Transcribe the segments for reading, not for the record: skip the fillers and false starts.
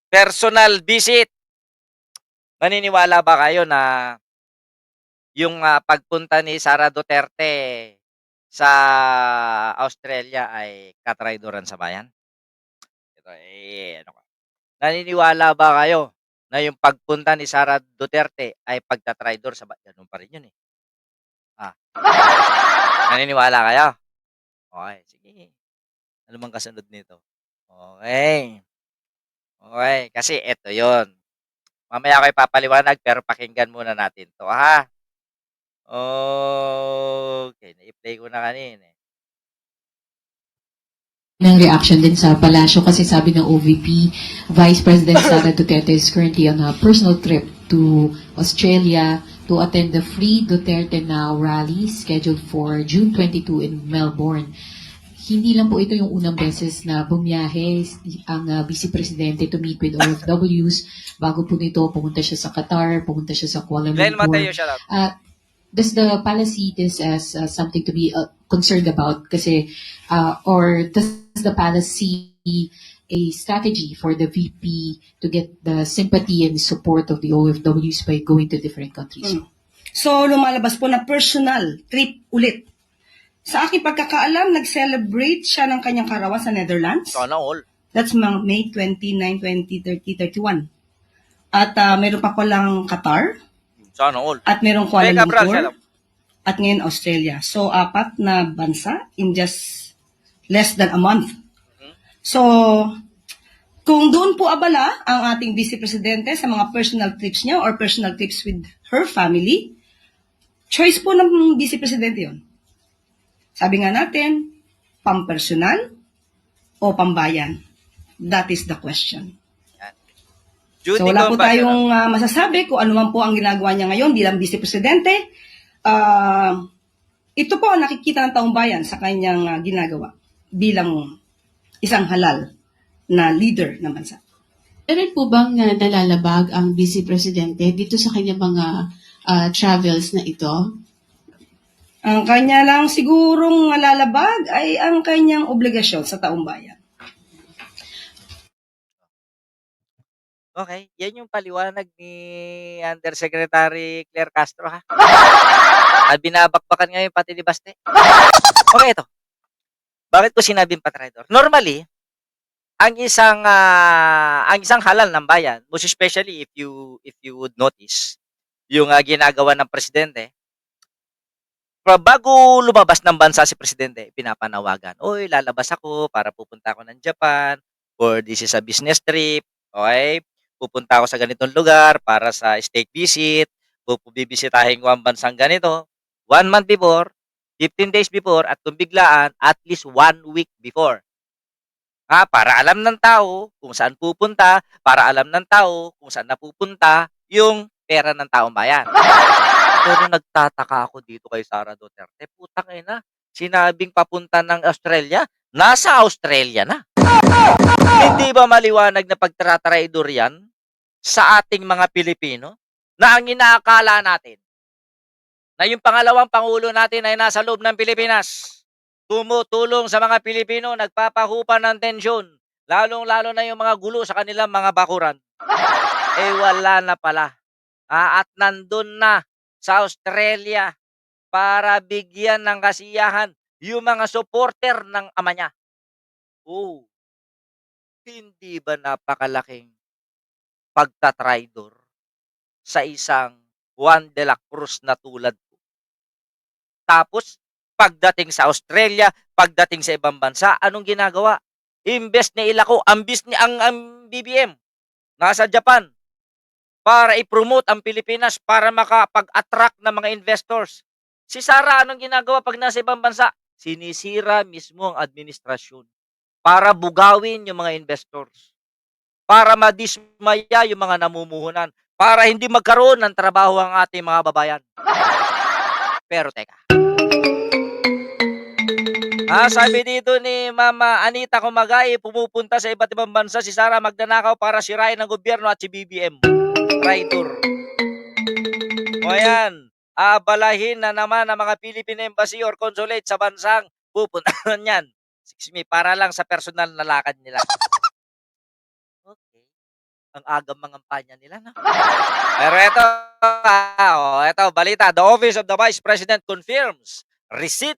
Personal visit. Naniniwala ba kayo na yung, pagpunta ni Sara Duterte sa Australia ay katrayduran sa bayan? Ito, ano ka, naniniwala ba kayo na yung pagpunta ni Sara Duterte ay pagtatraydor sa gano'n pa rin yun, eh. Ah, naniniwala kayo? Okey, sige. Ano bang kasunod nito? Okey, okey. Kasi eto yon. Mamaya ko ipapaliwanag pero pakinggan muna natin 'to, ha? Okey, nai-play ko na kanina, eh. Ng reaction din sa palasyo kasi sabi ng OVP, Vice President Sara Duterte is currently on a personal trip to Australia to attend the Free Duterte Now rally scheduled for June 22 in Melbourne. Hindi lang po ito yung unang beses na bumiyahe ang Vice Presidente to meet with OFWs. Bago po nito, pumunta siya sa Qatar, pumunta siya sa Kuala Glenn Lumpur. Mateo, shoutout. Does the palace see this as something to be concerned about? Kasi, or does the palace see a strategy for the VP to get the sympathy and support of the OFWs by going to different countries? So, lumalabas po na personal trip ulit. Sa aking pagkakaalam, nag-celebrate siya ng kanyang karawan sa Netherlands. Sana all. That's May 29, 20, 30, 31. At meron pa palang Qatar. Sana all. At merong Kuala Hey, Cabral, Lumpur. shoutout. At ngayon Australia. So, 4 na bansa in just less than a month. So, kung doon po abala ang ating Vice Presidente sa mga personal trips niya or personal trips with her family, choice po ng Vice Presidente yun. Sabi nga natin, pampersonal o pambayan? That is the question. Judy So wala po Gomba, shoutout. tayong masasabi kung ano man po ang ginagawa niya ngayon bilang Vice Presidente. Ito po ang nakikita ng taong bayan sa kanyang ginagawa bilang isang halal na leader ng bansa. Meron po bang nalalabag ang Vice Presidente dito sa kanyang mga travels na ito? Ang kanya lang sigurong lalabag ay ang kanyang obligasyon sa taong bayan. Okay, yan yung paliwanag ni Undersecretary Claire Castro, ha? At binabakbakan ngayon pati ni Baste. Okay, ito. Bakit ko sinabing patraydor? Normally, ang isang halal ng bayan, most especially if you would notice, yung ginagawa ng presidente, bago lumabas ng bansa si presidente, pinapanawagan, "Uy, lalabas ako para pupunta ako ng Japan, or this is a business trip, okay? Pupunta ako sa ganitong lugar para sa state visit, bibisitahin ko ang bansang ganito." 1 month before, 15 days before, at kung biglaan, at least 1 week before. Para alam ng tao kung saan pupunta, para alam ng tao kung saan napupunta yung pera ng taong bayan. Pero nagtataka ako dito kay Sara Duterte, putang ina, sinabing papunta ng Australia, nasa Australia na. Hindi ba maliwanag na pagtratraidor yan sa ating mga Pilipino? Na ang inaakala natin na yung pangalawang pangulo natin ay nasa loob ng Pilipinas, tumutulong sa mga Pilipino, nagpapahupa ng tensyon, lalong-lalo na yung mga gulo sa kanilang mga bakuran. Eh wala na pala. At nandun na sa Australia para bigyan ng kasiyahan yung mga supporter ng ama niya. Oh, hindi ba napakalaking pagtatraidor sa isang Juan de la Cruz na tulad ko? Tapos, pagdating sa Australia, pagdating sa ibang bansa, anong ginagawa? Imbes na ilako, ang BBM, nasa Japan, para i-promote ang Pilipinas, para makapag-attract ng mga investors. Si Sara, anong ginagawa pag nasa ibang bansa? Sinisira mismo ang administrasyon para bugawin yung mga investors, para madismaya yung mga namumuhunan, para hindi magkaroon ng trabaho ang ating mga babayan. Pero teka, sabi dito ni Mama Anita Kumagay, pumupunta sa iba't ibang bansa si Sara magnanakaw para sirain ang gobyerno at si BBM. Traitor. O yan, abalahin na naman ang mga Philippine Embassy or Consulate sa bansang pupuntahan yan. Excuse me, para lang sa personal na lakad nila. Okay. Ang aga mangampanya nila 'no? Pero eto balita. The Office of the Vice President confirms receipt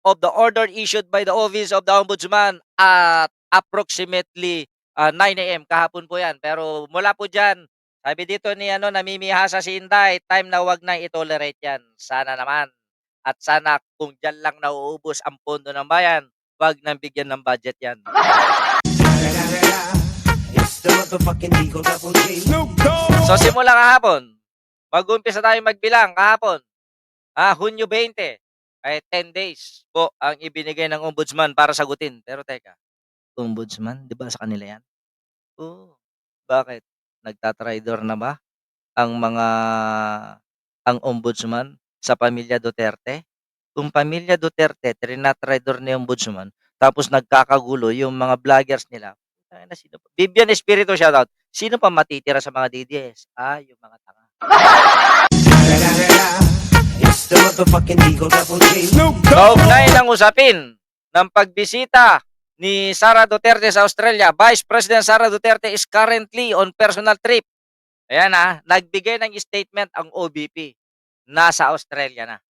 of the order issued by the Office of the Ombudsman at approximately 9 AM. Kahapon po 'yan. Pero mula po diyan, sabi dito ni namimihasa si Inday, time na 'wag na i-tolerate 'yan. Sana naman at sana kung diyan lang nauubos ang pondo ng bayan, 'wag nang bigyan ng budget 'yan. So simula kahapon, mag-umpisa tayong magbilang kahapon. Hunyo 20, ay 10 days po ang ibinigay ng ombudsman para sagutin. Pero teka, ombudsman, 'di ba sa kanila 'yan? Oo. Bakit? Nagtatraydor na ba ang ang ombudsman sa pamilya Duterte? Kung pamilya Duterte trinatraydor ni ombudsman, tapos nagkakagulo yung mga vloggers nila, tangina sino pa Vivian Espiritu shoutout. Sino pa matitira sa mga DDS? Yung mga tanga. Kaugnay ng usapin ng pagbisita ni Sara Duterte sa Australia, Vice President Sara Duterte is currently on personal trip. Ayan nagbigay ng statement ang OBP. Nasa Australia na.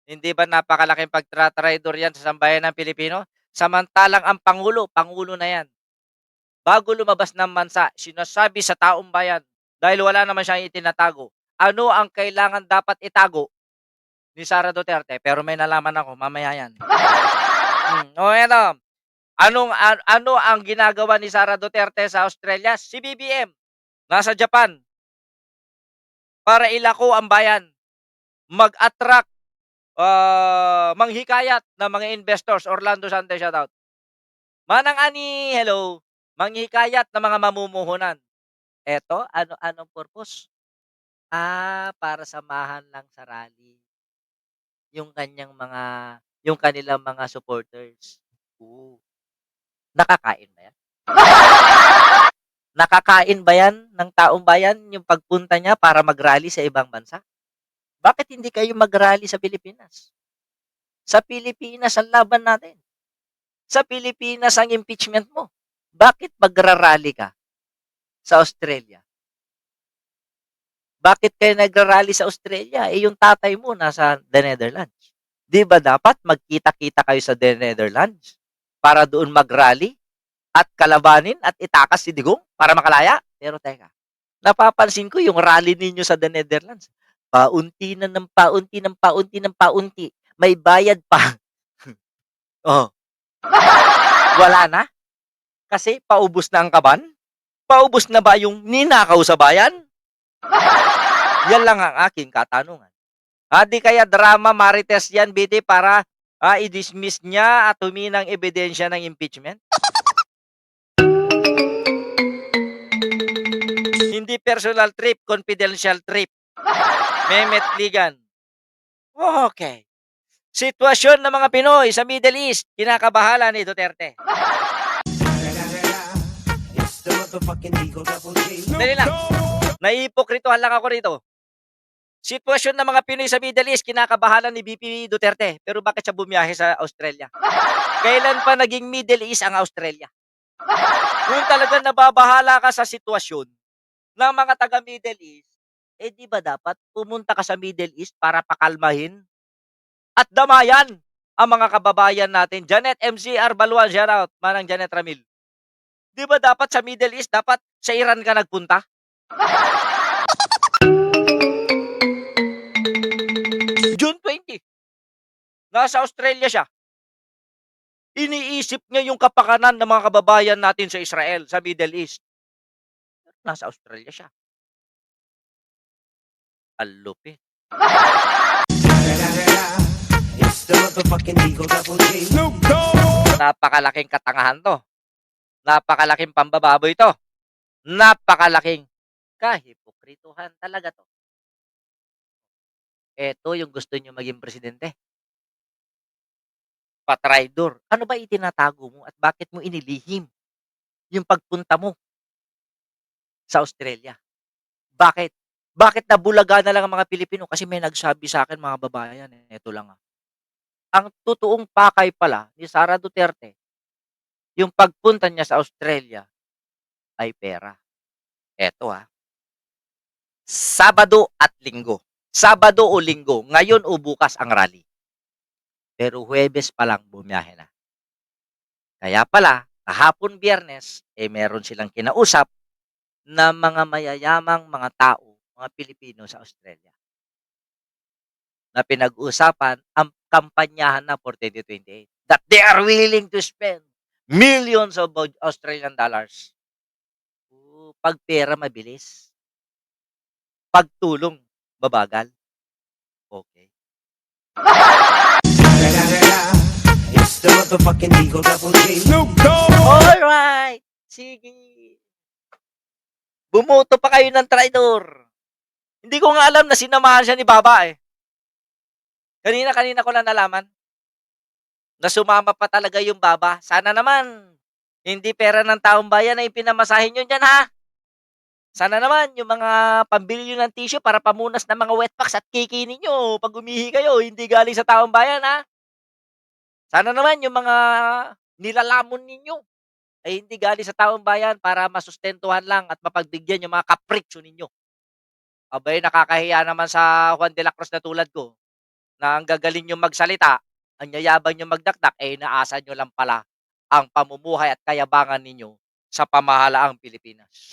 Hindi ba napakalaking pagtratraydor yan sa sambayan ng Pilipino? Samantalang ang Pangulo na yan. Bago lumabas ng bansa, sinasabi sa taong bayan, dahil wala naman siyang itinatago, ano ang kailangan dapat itago ni Sara Duterte? Pero may nalaman ako, mamaya yan. Eto. Ano ang ginagawa ni Sara Duterte sa Australia? Si BBM. Nasa Japan. Para ilako ang bayan. Mag-attract, manghikayat ng mga investors. Orlando Sante, shoutout. Manang ani, hello. Manghikayat ng mga mamumuhunan. Eto, anong purpose? Para samahan lang sa rally. Yung kanilang mga supporters. Nakakain ba yan? Nakakain ba yan ng taong bayan yung pagpunta niya para mag-rally sa ibang bansa? Bakit hindi kayo mag-rally sa Pilipinas? Sa Pilipinas ang laban natin. Sa Pilipinas ang impeachment mo. Bakit magra-rally ka sa Australia? Bakit kayo nagra-rally sa Australia? Yung tatay mo nasa the Netherlands. Di ba dapat magkita-kita kayo sa the Netherlands para doon mag-rally at kalabanin at itakas si Digong para makalaya? Pero teka, napapansin ko yung rally ninyo sa the Netherlands. Paunti na ng paunti ng paunti ng paunti. May bayad pa. Oh. Wala na? Kasi paubos na ang kaban? Paubos na ba yung ninakaw sa bayan? Yan lang ang aking katanungan. Di kaya drama marites yan, BT, para i-dismiss niya at huminang ebidensya ng impeachment? Hindi personal trip, confidential trip. Mehmet Ligan. Okay. Sitwasyon ng mga Pinoy sa Middle East, kinakabahala ni Duterte. Dali lang. Naihipokrituhan lang ako rito. Sitwasyon ng mga Pinoy sa Middle East, kinakabahala ni BP Duterte. Pero bakit siya bumiyahe sa Australia? Kailan pa naging Middle East ang Australia? Kung talagang nababahala ka sa sitwasyon ng mga taga Middle East, di ba dapat pumunta ka sa Middle East para pakalmahin at damayan ang mga kababayan natin? Janet MCR Baluan, shout out, manang Janet Ramil. Di ba dapat sa Middle East, dapat sa Iran ka nagpunta? June 20, nasa Australia siya. Iniisip niya yung kapakanan ng mga kababayan natin sa Israel, sa Middle East. Nasa Australia siya. Alupit. Napakalaking katangahan to. Napakalaking pambababoy to. Napakalaking kahipokrituhan talaga to. Ito yung gusto nyo maging presidente. Patraidor. Ano ba itinatago mo at bakit mo inilihim yung pagpunta mo sa Australia? Bakit? Bakit nabulaga na lang ang mga Pilipino? Kasi may nagsabi sa akin, mga babayan, ito lang ang totoong pakay pala ni Sara Duterte, yung pagpunta niya sa Australia may pera. Eto Sabado at Linggo. Sabado o Linggo, ngayon o bukas ang rally. Pero Huwebes pa lang bumiyahe na. Kaya pala, kahapon Biyernes, meron silang kinausap na mga mayayamang mga tao, mga Pilipino sa Australia, na pinag-uusapan ang kampanyahan na for 2028 that they are willing to spend millions of Australian dollars. Pag pera mabilis, pag tulong babagal. Okay. It's the motherfucking Eagle Double G. Alright! Sige. Bumoto pa kayo ng traidor. Hindi ko nga alam na sinamahan siya ni Baba eh. Kanina ko lang nalaman na sumama pa talaga yung Baba. Sana naman, hindi pera ng taong bayan na ipinamasahin nyo dyan ha. Sana naman yung mga pambili nyo ng tissue para pamunas ng mga wet packs at kiki ninyo pag umihi kayo, hindi galing sa taong bayan ha. Sana naman yung mga nilalamon ninyo ay hindi galing sa taong bayan para masustentuhan lang at mapagbigyan yung mga kapritsyo ninyo. Abay, nakakahiya naman sa Juan de la Cruz na tulad ko na ang gagaling yung magsalita, ang yayabang yung magdakdak, inaasa nyo lang pala ang pamumuhay at kayabangan ninyo sa pamahalaang Pilipinas.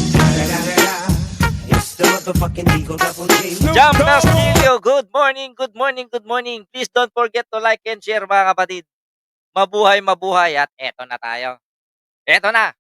It's the motherfucking Eagle Double G. Jam Castillo, good morning, good morning, good morning. Please don't forget to like and share mga kapatid. Mabuhay, mabuhay at eto na tayo. Eto na.